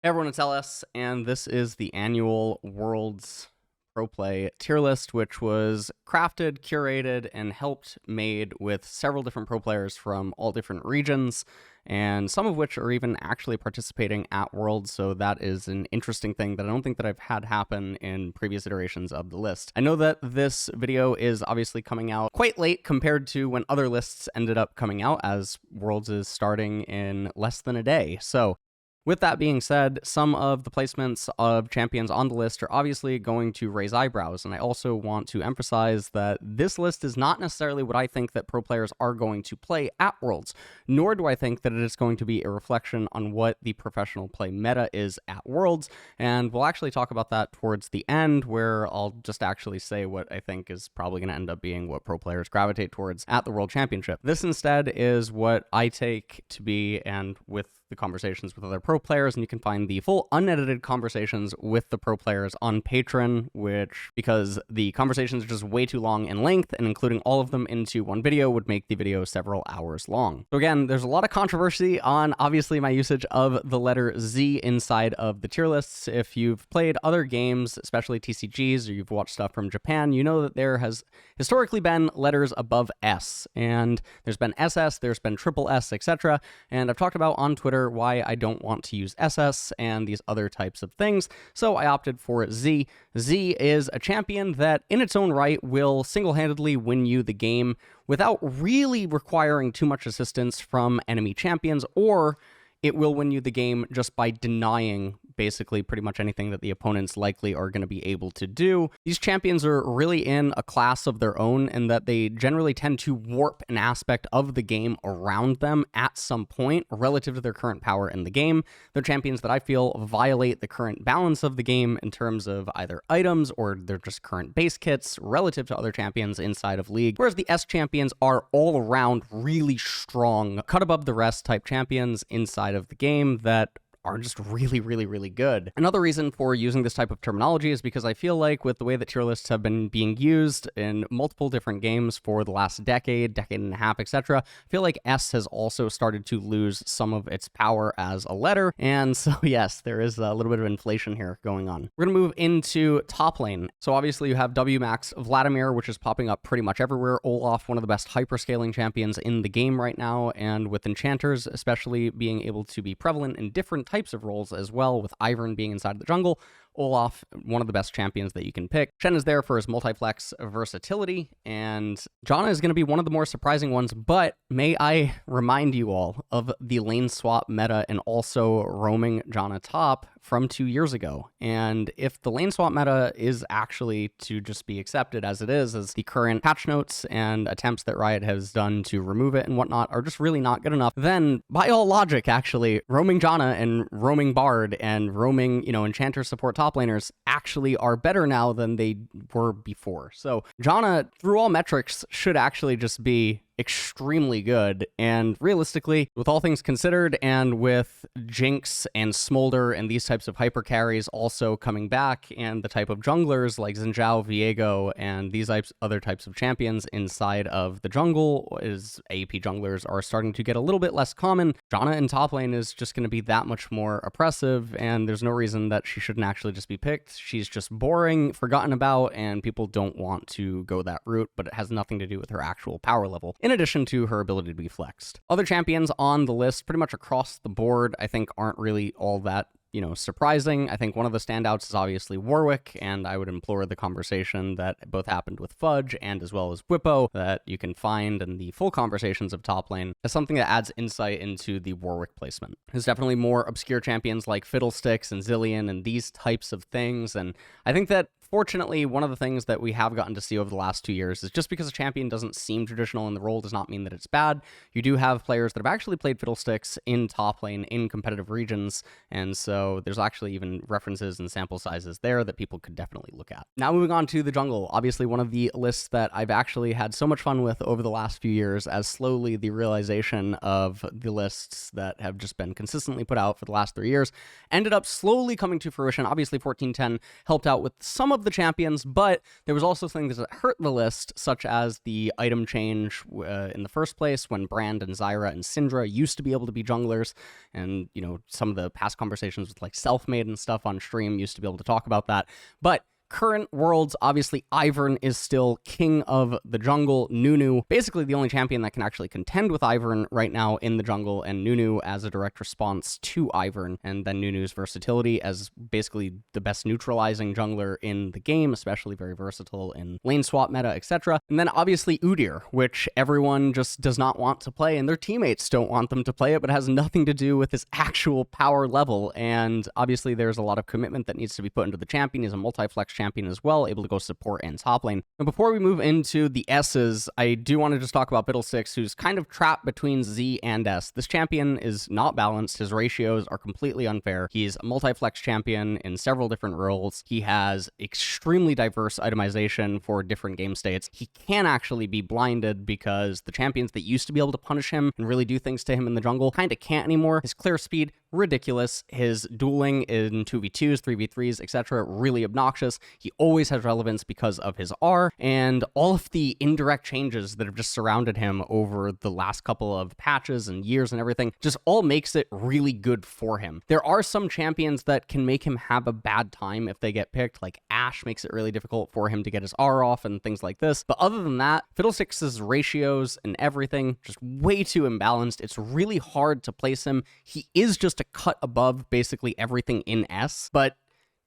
Hey everyone, it's LS, and this is the annual Worlds Pro Play tier list, which was crafted, curated, and helped made with several different pro players from all different regions, and some of which are even actually participating at Worlds, so that is an interesting thing that I don't think that I've had happen in previous iterations of the list. I know that this video is obviously coming out quite late compared to when other lists ended up coming out, as Worlds is starting in less than a day, so with that being said, some of the placements of champions on the list are obviously going to raise eyebrows, and I also want to emphasize that this list is not necessarily what I think that pro players are going to play at Worlds, nor do I think that it is going to be a reflection on what the professional play meta is at Worlds, and we'll actually talk about that towards the end, where I'll just actually say what I think is probably going to end up being what pro players gravitate towards at the World Championship. This instead is what I take to be, and with the conversations with other pro players, and you can find the full unedited conversations with the pro players on Patreon, which, because the conversations are just way too long in length, and including all of them into one video would make the video several hours long. So again, there's a lot of controversy on obviously my usage of the letter Z inside of the tier lists. If you've played other games, especially TCGs, or you've watched stuff from Japan, you know that there has historically been letters above S, and there's been SS, there's been triple S, etc., and I've talked about on Twitter why I don't want to use SS and these other types of things, so I opted for Z. Z is a champion that in its own right will single-handedly win you the game without really requiring too much assistance from enemy champions, or it will win you the game just by denying basically pretty much anything that the opponents likely are going to be able to do. These champions are really in a class of their own, in that they generally tend to warp an aspect of the game around them at some point relative to their current power in the game. They're champions that I feel violate the current balance of the game in terms of either items or their just current base kits relative to other champions inside of League, whereas the S champions are all around really strong, cut above the rest type champions inside of the game that are just really, really, really good. Another reason for using this type of terminology is because I feel like with the way that tier lists have been being used in multiple different games for the last decade and a half, etc., I feel like S has also started to lose some of its power as a letter, and so yes, there is a little bit of inflation here going on. We're going to move into top lane. So obviously you have WMAX Vladimir, which is popping up pretty much everywhere. Olaf, one of the best hyperscaling champions in the game right now, and with enchanters especially being able to be prevalent in different types of roles as well, with Ivern being inside the jungle. Olaf, one of the best champions that you can pick. Shen is there for his multiflex versatility, and Janna is going to be one of the more surprising ones, but may I remind you all of the lane swap meta and also roaming Janna top from 2 years ago. And if the lane swap meta is actually to just be accepted as it is, as the current patch notes and attempts that Riot has done to remove it and whatnot are just really not good enough, then by all logic, actually, roaming Janna and roaming Bard and roaming, enchanter support top laners actually are better now than they were before. So Janna, through all metrics, should actually just be extremely good, and realistically, with all things considered, and with Jinx and Smolder and these types of hyper carries also coming back, and the type of junglers like Xin Viego and these other types of champions inside of the jungle, as AP junglers are starting to get a little bit less common, Janna in top lane is just going to be that much more oppressive, and there's no reason that she shouldn't actually just be picked. She's just boring, forgotten about, and people don't want to go that route, but it has nothing to do with her actual power level, in addition to her ability to be flexed. Other champions on the list, pretty much across the board, I think aren't really all that surprising. I think one of the standouts is obviously Warwick, and I would implore the conversation that both happened with Fudge and as well as Whippo that you can find in the full conversations of top lane as something that adds insight into the Warwick placement. There's definitely more obscure champions like Fiddlesticks and Zillion and these types of things, and I think that fortunately, one of the things that we have gotten to see over the last 2 years is just because a champion doesn't seem traditional in the role does not mean that it's bad. You do have players that have actually played Fiddlesticks in top lane in competitive regions, and so there's actually even references and sample sizes there that people could definitely look at. Now moving on to the jungle, obviously one of the lists that I've actually had so much fun with over the last few years, as slowly the realization of the lists that have just been consistently put out for the last 3 years ended up slowly coming to fruition. Obviously 1410 helped out with some of love the champions, but there was also things that hurt the list, such as the item change in the first place, when Brand and Zyra and Syndra used to be able to be junglers, and, you know, some of the past conversations with, like, Selfmade and stuff on stream used to be able to talk about that. But current worlds, obviously, Ivern is still king of the jungle. Nunu, basically the only champion that can actually contend with Ivern right now in the jungle, and Nunu as a direct response to Ivern, and then Nunu's versatility as basically the best neutralizing jungler in the game, especially very versatile in lane swap meta, etc. And then obviously Udyr, which everyone just does not want to play, and their teammates don't want them to play it, but it has nothing to do with his actual power level. And obviously there's a lot of commitment that needs to be put into the champion. He's a multi-flex champion as well, able to go support and top lane. And before we move into the S's, I do want to just talk about Fiddlesticks, who's kind of trapped between Z and S. This champion is not balanced. His ratios are completely unfair. He's a multi-flex champion in several different roles. He has extremely diverse itemization for different game states. He can actually be blinded because the champions that used to be able to punish him and really do things to him in the jungle kind of can't anymore. His clear speed, ridiculous. His dueling in 2v2s, 3v3s, etc., really obnoxious. He always has relevance because of his R, and all of the indirect changes that have just surrounded him over the last couple of patches and years and everything just all makes it really good for him. There are some champions that can make him have a bad time if they get picked, like Ashe makes it really difficult for him to get his R off and things like this. But other than that, Fiddlesticks' ratios and everything, just way too imbalanced. It's really hard to place him. He is just a cut above basically everything in S, but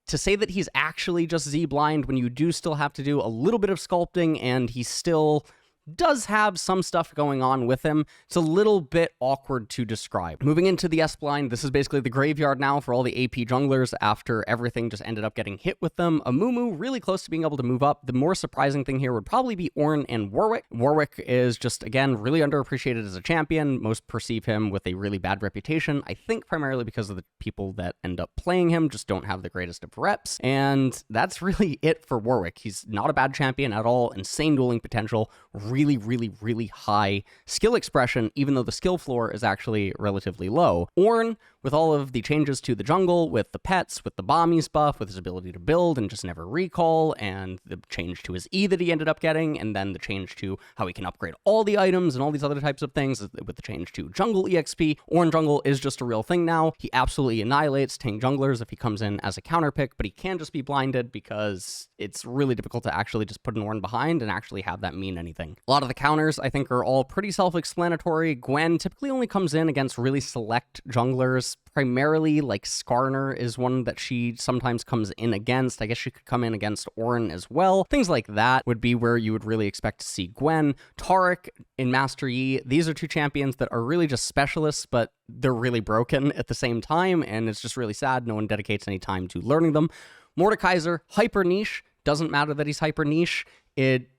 to say that he's actually just Z blind when you do still have to do a little bit of sculpting and he still does have some stuff going on with him, it's a little bit awkward to describe. Moving into the S-blind, this is basically the graveyard now for all the AP junglers after everything just ended up getting hit with them. Amumu really close to being able to move up. The more surprising thing here would probably be Ornn and Warwick. Warwick is just, again, really underappreciated as a champion. Most perceive him with a really bad reputation, I think primarily because of the people that end up playing him just don't have the greatest of reps, and that's really it for Warwick. He's not a bad champion at all, insane dueling potential, really high skill expression, even though the skill floor is actually relatively low. Ornn, with all of the changes to the jungle, with the pets, with the Bommies buff, with his ability to build and just never recall, and the change to his E that he ended up getting, and then the change to how he can upgrade all the items and all these other types of things with the change to jungle EXP, Ornn jungle is just a real thing now. He absolutely annihilates tank junglers if he comes in as a counter pick, but he can just be blinded because it's really difficult to actually just put an Ornn behind and actually have that mean anything. A lot of the counters, I think, are all pretty self-explanatory. Gwen typically only comes in against really select junglers. Primarily, like, Skarner is one that she sometimes comes in against. I guess she could come in against Ornn as well. Things like that would be where you would really expect to see Gwen. Taric in Master Yi, these are two champions that are really just specialists, but they're really broken at the same time, and it's just really sad no one dedicates any time to learning them. Mordekaiser, hyper niche. Doesn't matter that he's hyper niche. It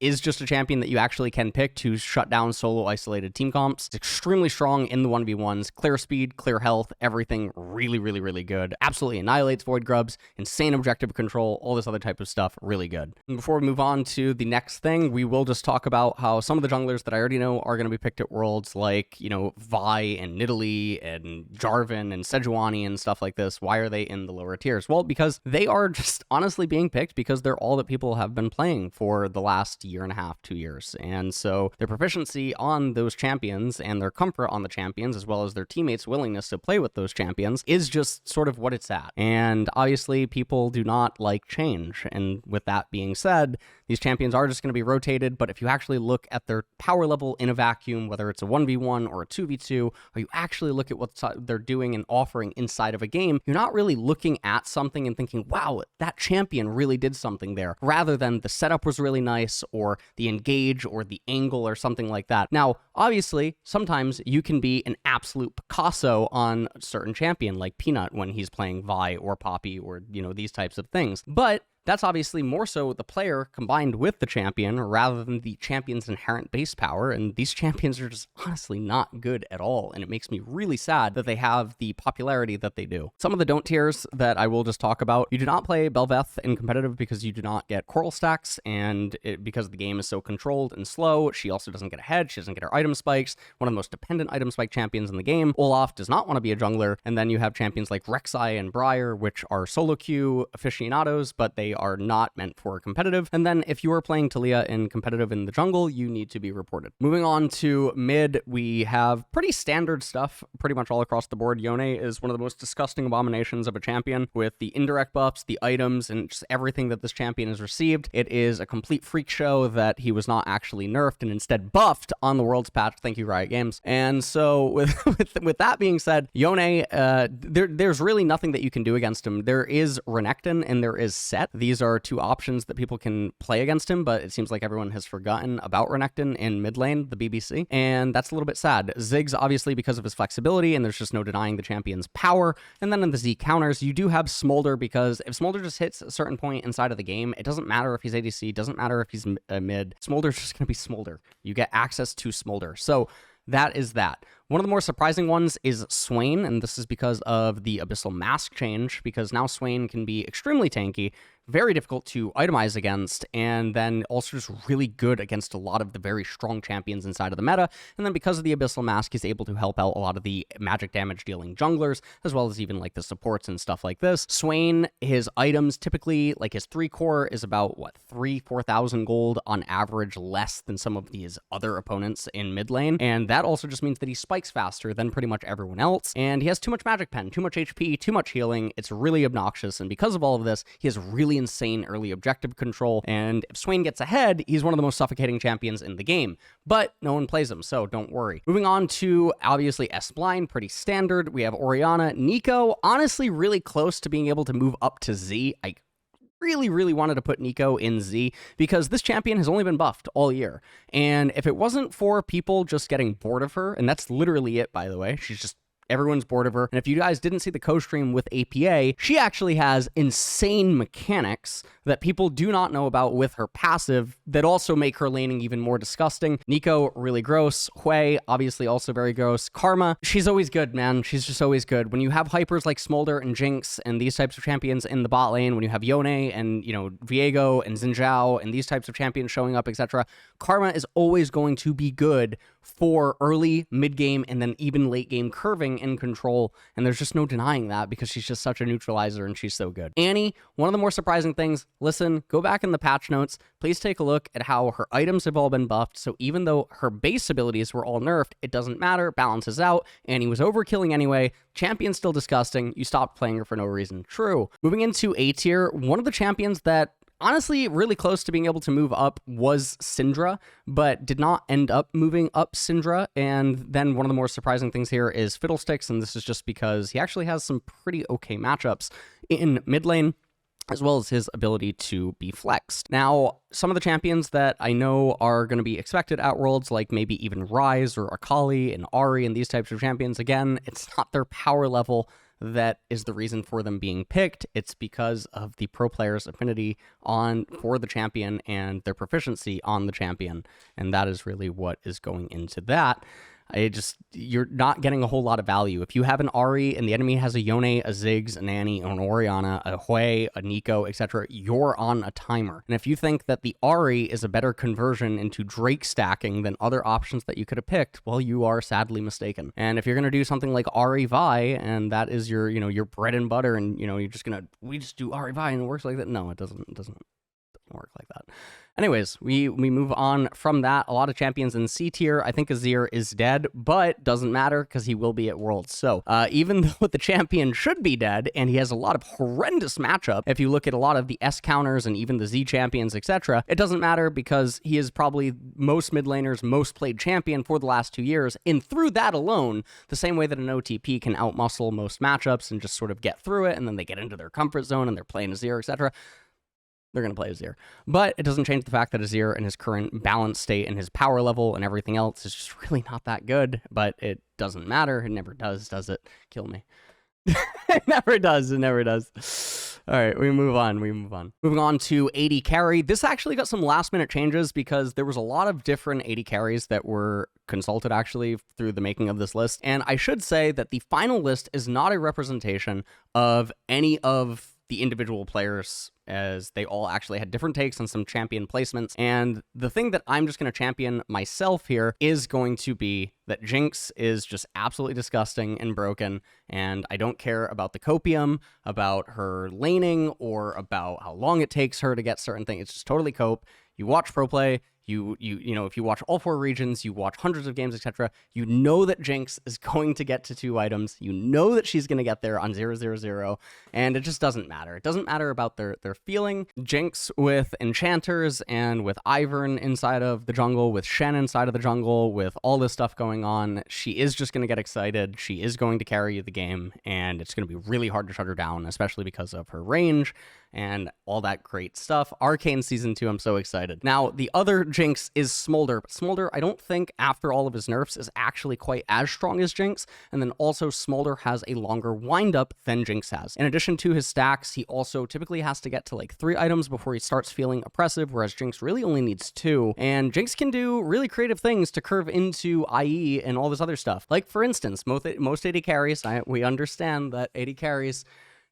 is just a champion that you actually can pick to shut down solo isolated team comps. It's extremely strong in the 1v1s, clear speed, clear health, everything really good. Absolutely annihilates Void Grubs, insane objective control, all this other type of stuff, really good. And before we move on to the next thing, we will just talk about how some of the junglers that I already know are going to be picked at Worlds, like, you know, Vi and Nidalee and Jarvan and Sejuani and stuff like this. Why are they in the lower tiers? Well, because they are just honestly being picked because they're all that people have been playing for the last year and a half, 2 years. And so their proficiency on those champions and their comfort on the champions, as well as their teammates' willingness to play with those champions, is just sort of what it's at. And obviously people do not like change. And with that being said, these champions are just going to be rotated, but if you actually look at their power level in a vacuum, whether it's a 1v1 or a 2v2, or you actually look at what they're doing and offering inside of a game, you're not really looking at something and thinking, wow, that champion really did something there, rather than the setup was really nice, or the engage, or the angle, or something like that. Now, obviously, sometimes you can be an absolute Picasso on a certain champion, like Peanut when he's playing Vi or Poppy, or, you know, these types of things. But that's obviously more so the player combined with the champion rather than the champion's inherent base power, and these champions are just honestly not good at all, and it makes me really sad that they have the popularity that they do. Some of the don't tiers that I will just talk about: you do not play Bel'Veth in competitive because you do not get coral stacks, and because the game is so controlled and slow. She also doesn't get ahead, she doesn't get her item spikes, one of the most dependent item spike champions in the game. Olaf does not want to be a jungler, and then you have champions like Rek'Sai and Briar, which are solo queue aficionados, but they are not meant for competitive. And then if you are playing Taliyah in competitive in the jungle, you need to be reported. Moving on to mid, we have pretty standard stuff pretty much all across the board. Yone is one of the most disgusting abominations of a champion with the indirect buffs, the items, and just everything that this champion has received. It is a complete freak show that he was not actually nerfed and instead buffed on the Worlds patch. Thank you, Riot Games. And so with that being said, Yone, there's really nothing that you can do against him. There is Renekton and there is Set. These are two options that people can play against him, but it seems like everyone has forgotten about Renekton in mid lane, the BBC, and that's a little bit sad. Ziggs, obviously, because of his flexibility, and there's just no denying the champion's power. And then in the Z counters, you do have Smolder, because if Smolder just hits a certain point inside of the game, it doesn't matter if he's ADC, doesn't matter if he's mid. Smolder's just going to be Smolder. You get access to Smolder. So that is that. One of the more surprising ones is Swain, and this is because of the Abyssal Mask change, because now Swain can be extremely tanky, very difficult to itemize against, and then also just really good against a lot of the very strong champions inside of the meta. And then because of the Abyssal Mask, he's able to help out a lot of the magic damage dealing junglers, as well as even like the supports and stuff like this. Swain, his items typically, like his 3-core is about, 4,000 gold on average, less than some of these other opponents in mid lane. And that also just means that he spikes faster than pretty much everyone else. And he has too much magic pen, too much HP, too much healing. It's really obnoxious. And because of all of this, he has really insane early objective control, and if Swain gets ahead, he's one of the most suffocating champions in the game, but no one plays him, so don't worry. Moving on to, obviously, S-Blind, pretty standard. We have Orianna. Nico, honestly, really close to being able to move up to Z. I really wanted to put Nico in Z because this champion has only been buffed all year, and if it wasn't for people just getting bored of her, and that's literally it, by the way, she's just everyone's bored of her. And if you guys didn't see the co-stream with APA, she actually has insane mechanics that people do not know about with her passive that also make her laning even more disgusting. Nico, really gross. Hui, obviously also very gross. Karma, she's always good, man. She's just always good. When you have hypers like Smolder and Jinx and these types of champions in the bot lane, when you have Yone and, Viego and Xin Zhao and these types of champions showing up, etc., Karma is always going to be good for early, mid-game, and then even late-game curving in control, and there's just no denying that because she's just such a neutralizer and she's so good. Annie, one of the more surprising things, listen, go back in the patch notes, please take a look at how her items have all been buffed, so even though her base abilities were all nerfed, it doesn't matter, balances out. Annie was overkilling anyway, champion's still disgusting, you stopped playing her for no reason. True. Moving into A tier, one of the champions that honestly, really close to being able to move up was Syndra, but did not end up moving up Syndra. And then one of the more surprising things here is Fiddlesticks, and this is just because he actually has some pretty okay matchups in mid lane, as well as his ability to be flexed. Now, some of the champions that I know are going to be expected at Worlds, like maybe even Ryze or Akali and Ahri and these types of champions, again, it's not their power level that is the reason for them being picked. It's because of the pro player's affinity for the champion and their proficiency on the champion. And that is really what is going into that. You're not getting a whole lot of value. If you have an Ahri and the enemy has a Yone, a Ziggs, an Annie, an Orianna, a Hui, a Nico, etc., you're on a timer. And if you think that the Ahri is a better conversion into Drake stacking than other options that you could have picked, well, you are sadly mistaken. And if you're going to do something like Ahri Vi, and that is your, your bread and butter, and, you're just going to, we just do Ahri Vi and it works like that. No, it doesn't work like that. Anyways, we move on from that. A lot of champions in C tier. I think Azir is dead, but doesn't matter because he will be at Worlds. So even though the champion should be dead, and he has a lot of horrendous matchup, if you look at a lot of the S counters and even the Z champions, etc., it doesn't matter because he is probably most mid laners' most played champion for the last 2 years. And through that alone, the same way that an OTP can outmuscle most matchups and just sort of get through it, and then they get into their comfort zone and they're playing Azir, etc., they're going to play Azir. But it doesn't change the fact that Azir in his current balance state and his power level and everything else is just really not that good. But it doesn't matter. It never does it? Kill me. It never does. All right, we move on. Moving on to AD carry. This actually got some last minute changes because there was a lot of different AD carries that were consulted actually through the making of this list. And I should say that the final list is not a representation of any of the individual players, as they all actually had different takes on some champion placements. And the thing that I'm just going to champion myself here is going to be that Jinx is just absolutely disgusting and broken, and I don't care about the copium, about her laning, or about how long it takes her to get certain things. It's just totally cope. You watch pro play, you know, if you watch all 4 regions, you watch hundreds of games, etc., you know that Jinx is going to get to 2 items. You know that she's going to get there on 0-0-0, and it just doesn't matter. It doesn't matter about their feeling. Jinx with enchanters and with Ivern inside of the jungle, with Shen inside of the jungle, with all this stuff going on, she is just going to get excited. She is going to carry the game, and it's going to be really hard to shut her down, especially because of her range and all that great stuff. Arcane Season 2, I'm so excited. Now, the other Jinx is Smolder. Smolder, I don't think, after all of his nerfs, is actually quite as strong as Jinx, and then also Smolder has a longer windup than Jinx has. In addition to his stacks, he also typically has to get to like 3 items before he starts feeling oppressive, whereas Jinx really only needs 2, and Jinx can do really creative things to curve into IE and all this other stuff. Like, for instance, most AD carries, we understand that AD carries,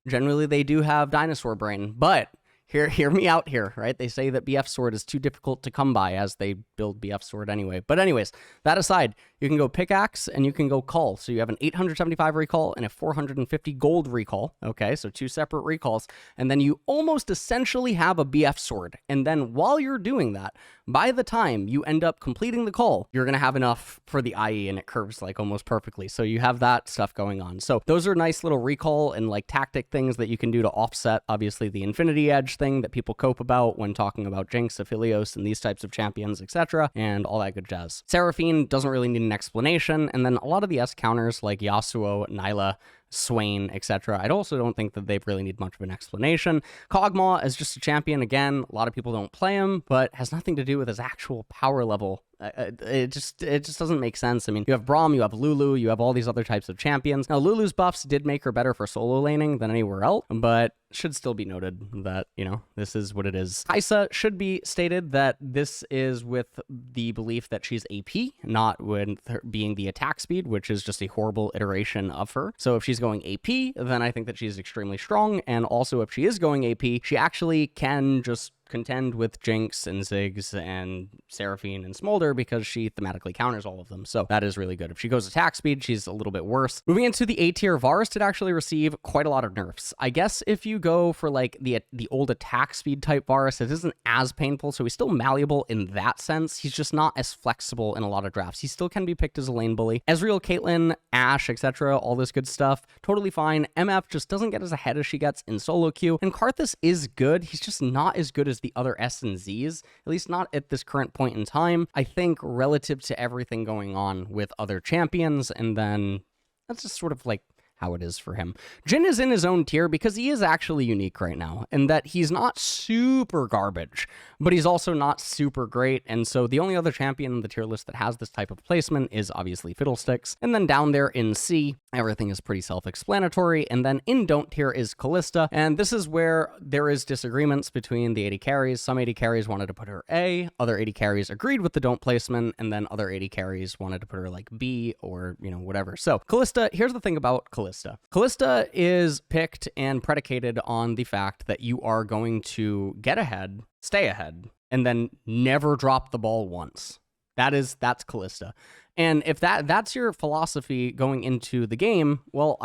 generally, they do have dinosaur brain, but hear me out here, right? They say that BF Sword is too difficult to come by, as they build BF Sword anyway. But anyways, that aside, you can go Pickaxe and you can go Call. So you have an 875 recall and a 450 gold recall. Okay, so 2 separate recalls. And then you almost essentially have a BF Sword. And then while you're doing that, by the time you end up completing the Call, you're going to have enough for the IE, and it curves like almost perfectly. So you have that stuff going on. So those are nice little recall and like tactic things that you can do to offset, obviously, the Infinity Edge thing that people cope about when talking about Jinx, Aphelios, and these types of champions, etc., and all that good jazz. Seraphine doesn't really need an explanation, and then a lot of the S counters like Yasuo, Nyla, Swain, etc. I also don't think that they really need much of an explanation. Kog'Maw is just a champion. Again, a lot of people don't play him, but has nothing to do with his actual power level. It just doesn't make sense. I mean, you have Braum, you have Lulu, you have all these other types of champions. Now, Lulu's buffs did make her better for solo laning than anywhere else, but should still be noted that, you know, this is what it is. Kai'Sa should be stated that this is with the belief that she's AP, not with her being the attack speed, which is just a horrible iteration of her. So if she's going AP, then I think that she's extremely strong, and also if she is going AP, she actually can just contend with Jinx and Ziggs and Seraphine and Smolder because she thematically counters all of them. So that is really good. If she goes attack speed, she's a little bit worse. Moving into the A tier, Varus did actually receive quite a lot of nerfs. I guess if you go for like the old attack speed type Varus, it isn't as painful, so he's still malleable in that sense. He's just not as flexible in a lot of drafts. He still can be picked as a lane bully. Ezreal, Caitlyn, Ashe, etc., all this good stuff, totally fine. MF just doesn't get as ahead as she gets in solo queue, and Karthus is good. He's just not as good as the other S and Zs, at least not at this current point in time, I think, relative to everything going on with other champions, and then that's just sort of like how it is for him. Jhin is in his own tier because he is actually unique right now, and that he's not super garbage, but he's also not super great, and so the only other champion in the tier list that has this type of placement is obviously Fiddlesticks, and then down there in C, everything is pretty self-explanatory, and then in don't tier is Kalista, and this is where there is disagreements between the AD carries. Some AD carries wanted to put her A, other AD carries agreed with the don't placement, and then other AD carries wanted to put her like B or, you know, whatever. So Kalista, here's the thing about Kalista. Kalista is picked and predicated on the fact that you are going to get ahead, stay ahead, and then never drop the ball once. That's Kalista. And if that's your philosophy going into the game, well,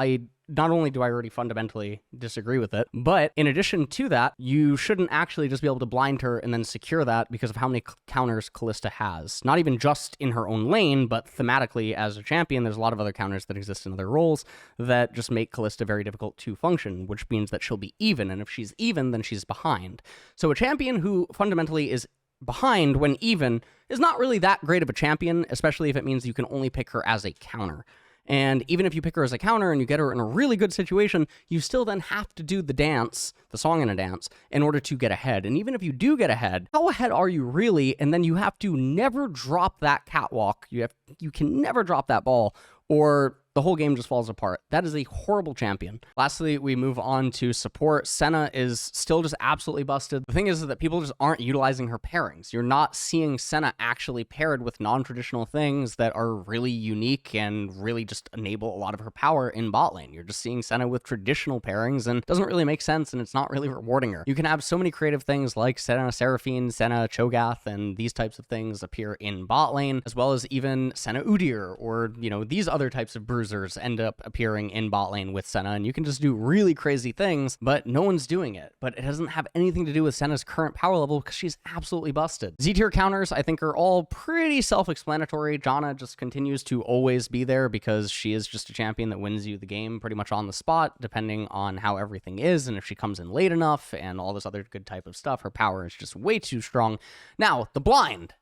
not only do I already fundamentally disagree with it, but in addition to that, you shouldn't actually just be able to blind her and then secure that because of how many counters Kalista has. Not even just in her own lane, but thematically as a champion, there's a lot of other counters that exist in other roles that just make Kalista very difficult to function, which means that she'll be even, and if she's even, then she's behind. So a champion who fundamentally is behind when even is not really that great of a champion, especially if it means you can only pick her as a counter. And even if you pick her as a counter and you get her in a really good situation, you still then have to do the dance, the song and a dance, in order to get ahead. And even if you do get ahead, how ahead are you really? And then you have to never drop that catwalk. You can never drop that ball, or the whole game just falls apart. That is a horrible champion. Lastly, we move on to support. Senna is still just absolutely busted. The thing is that people just aren't utilizing her pairings. You're not seeing Senna actually paired with non-traditional things that are really unique and really just enable a lot of her power in bot lane. You're just seeing Senna with traditional pairings, and it doesn't really make sense, and it's not really rewarding her. You can have so many creative things like Senna Seraphine, Senna Cho'Gath, and these types of things appear in bot lane, as well as even Senna Udyr, or, you know, these other types of bruisers end up appearing in bot lane with Senna, and you can just do really crazy things, but no one's doing it. But it doesn't have anything to do with Senna's current power level because she's absolutely busted. Z-tier counters, I think, are all pretty self-explanatory. Janna just continues to always be there because she is just a champion that wins you the game pretty much on the spot, depending on how everything is, and if she comes in late enough and all this other good type of stuff. Her power is just way too strong. Now, the blind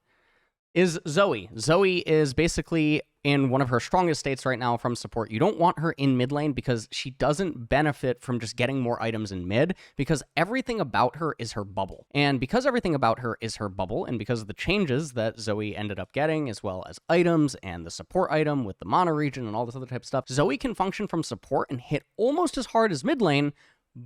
is Zoe. Zoe is basically in one of her strongest states right now from support. You don't want her in mid lane because she doesn't benefit from just getting more items in mid, because everything about her is her bubble. And because everything about her is her bubble, and because of the changes that Zoe ended up getting, as well as items and the support item with the mana region and all this other type of stuff, Zoe can function from support and hit almost as hard as mid lane,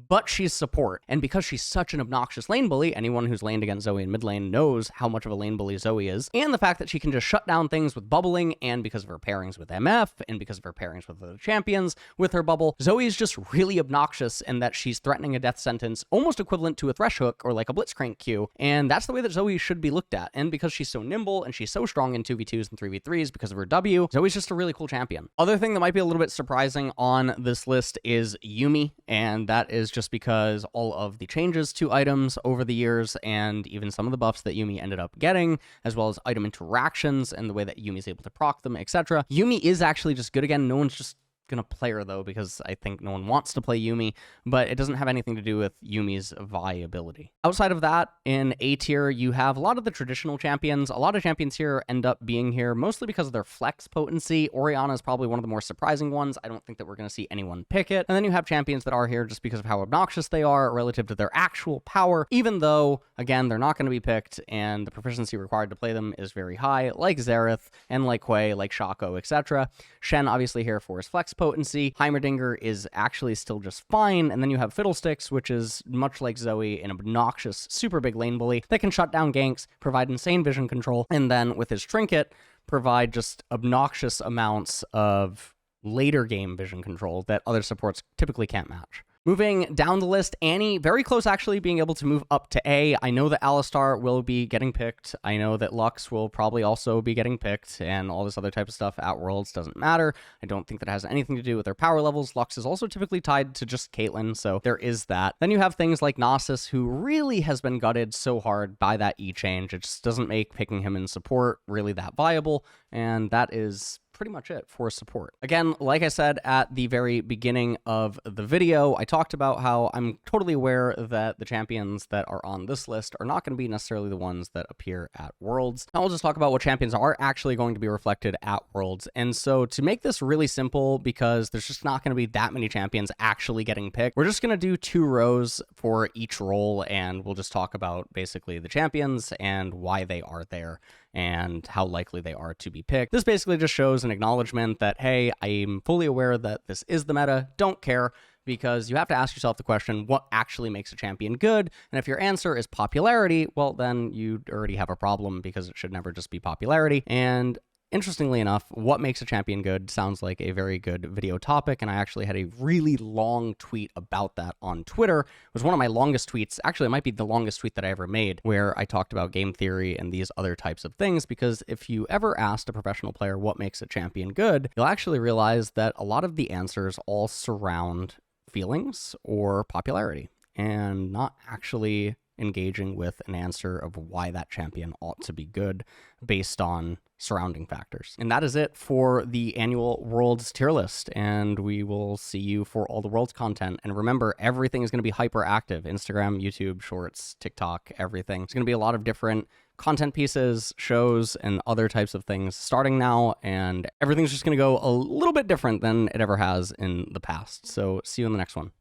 but she's support. And because she's such an obnoxious lane bully, anyone who's laned against Zoe in mid lane knows how much of a lane bully Zoe is, and the fact that she can just shut down things with bubbling, and because of her pairings with MF, and because of her pairings with other champions with her bubble, Zoe is just really obnoxious in that she's threatening a death sentence almost equivalent to a thresh hook or like a blitzcrank Q, and that's the way that Zoe should be looked at. And because she's so nimble and she's so strong in 2v2s and 3v3s because of her W, Zoe's just a really cool champion. Other thing that might be a little bit surprising on this list is Yuumi, and that is just because all of the changes to items over the years, and even some of the buffs that Yuumi ended up getting, as well as item interactions and the way that Yuumi is able to proc them, etc. Yuumi is actually just good again. No one's just gonna play her though, because I think no one wants to play Yuumi, but it doesn't have anything to do with Yuumi's viability. Outside of that, in A tier, you have a lot of the traditional champions. A lot of champions here end up being here mostly because of their flex potency. Orianna is probably one of the more surprising ones. I don't think that we're gonna see anyone pick it. And then you have champions that are here just because of how obnoxious they are relative to their actual power, even though, again, they're not gonna be picked, and the proficiency required to play them is very high, like Xerath, and like Quay, like Shaco, etc. Shen obviously here for his flex potency. Heimerdinger is actually still just fine, and then you have Fiddlesticks, which is much like Zoe, an obnoxious, super big lane bully that can shut down ganks, provide insane vision control, and then with his trinket, provide just obnoxious amounts of later game vision control that other supports typically can't match. Moving down the list, Annie, very close actually being able to move up to A. I know that Alistar will be getting picked. I know that Lux will probably also be getting picked, and all this other type of stuff at Worlds doesn't matter. I don't think that has anything to do with their power levels. Lux is also typically tied to just Caitlyn, so there is that. Then you have things like Nasus, who really has been gutted so hard by that E change. It just doesn't make picking him in support really that viable, and that is pretty much it for support. Again, like I said at the very beginning of the video, I talked about how I'm totally aware that the champions that are on this list are not going to be necessarily the ones that appear at Worlds. Now we'll just talk about what champions are actually going to be reflected at Worlds. And so to make this really simple, because there's just not going to be that many champions actually getting picked, we're just going to do 2 rows for each role, and we'll just talk about basically the champions and why they are there and how likely they are to be picked. This basically just shows an acknowledgement that, hey, I'm fully aware that this is the meta, don't care, because you have to ask yourself the question, what actually makes a champion good? And if your answer is popularity, well, then you already have a problem, because it should never just be popularity. And interestingly enough, what makes a champion good sounds like a very good video topic, and I actually had a really long tweet about that on Twitter. It was one of my longest tweets. Actually, it might be the longest tweet that I ever made, where I talked about game theory and these other types of things, because if you ever asked a professional player what makes a champion good, you'll actually realize that a lot of the answers all surround feelings or popularity, and not actually engaging with an answer of why that champion ought to be good based on surrounding factors. And that is it for the annual Worlds tier list, and we will see you for all the Worlds content. And remember, everything is going to be hyper active: Instagram, YouTube, Shorts, TikTok, everything. It's going to be a lot of different content pieces, shows, and other types of things starting now, and everything's just going to go a little bit different than it ever has in the past. So see you in the next one.